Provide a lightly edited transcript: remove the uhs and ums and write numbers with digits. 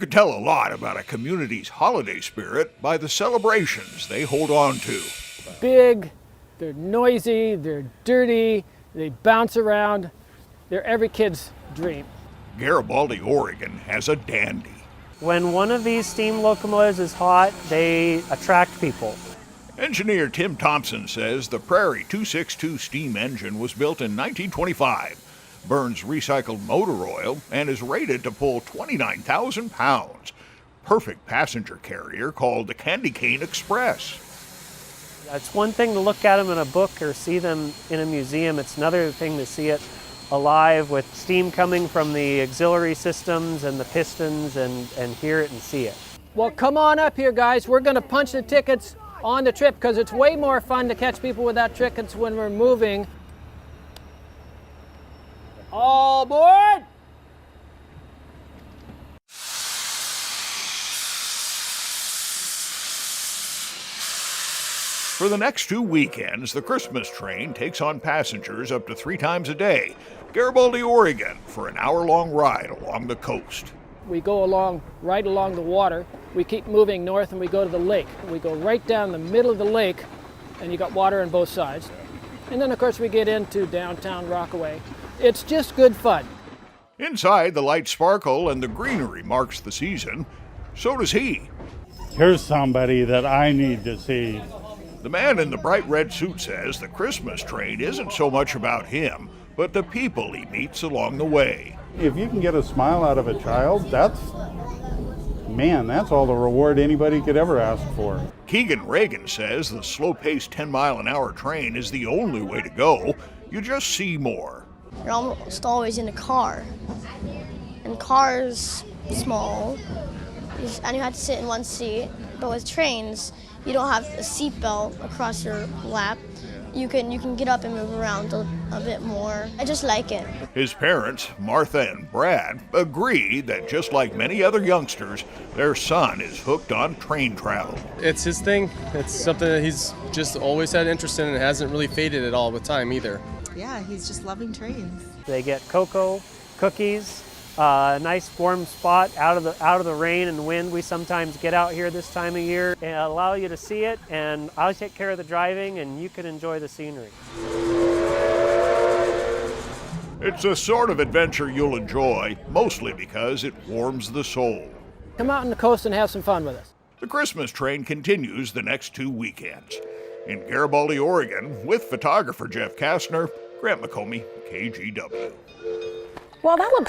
could tell a lot about a community's holiday spirit by the celebrations they hold on to. Big, they're noisy, they're dirty, they bounce around. They're every kid's dream. Garibaldi, Oregon has a dandy. When one of these steam locomotives is hot, they attract people. Engineer Tim Thompson says the Prairie 262 steam engine was built in 1925, burns recycled motor oil, and is rated to pull 29,000 pounds. Perfect passenger carrier called the Candy Cane Express. It's one thing to look at them in a book or see them in a museum. It's another thing to see it alive with steam coming from the auxiliary systems and the pistons and hear it and see it. Well, come on up here, guys. We're going to punch the tickets on the trip because it's way more fun to catch people without tickets when we're moving. All aboard! For the next 2 weekends, the Christmas train takes on passengers up to 3 times a day. Garibaldi, Oregon, for an hour-long ride along the coast. We go right along the water. We keep moving north and we go to the lake. We go right down the middle of the lake and you got water on both sides. And then of course we get into downtown Rockaway. It's just good fun. Inside, the lights sparkle and the greenery marks the season. So does he. Here's somebody that I need to see. The man in the bright red suit says the Christmas train isn't so much about him, but the people he meets along the way. If you can get a smile out of a child, that's all the reward anybody could ever ask for. Keegan Reagan says the slow-paced 10-mile-an-hour train is the only way to go. You just see more. You're almost always in a car, and cars small, and you have to sit in one seat. But with trains, you don't have a seat belt across your lap. You can get up and move around a bit more. I just like it. His parents, Martha and Brad, agree that just like many other youngsters, their son is hooked on train travel. It's his thing. It's something that he's just always had interest in and it hasn't really faded at all with time either. Yeah, he's just loving trains. They get cocoa, cookies, a nice warm spot out of the rain and wind. We sometimes get out here this time of year and allow you to see it, and I'll take care of the driving and you can enjoy the scenery. It's a sort of adventure you'll enjoy, mostly because it warms the soul. Come out on the coast and have some fun with us. The Christmas train continues the next 2 weekends. In Garibaldi, Oregon, with photographer Jeff Kastner, Grant McComey, KGW. Well, that looks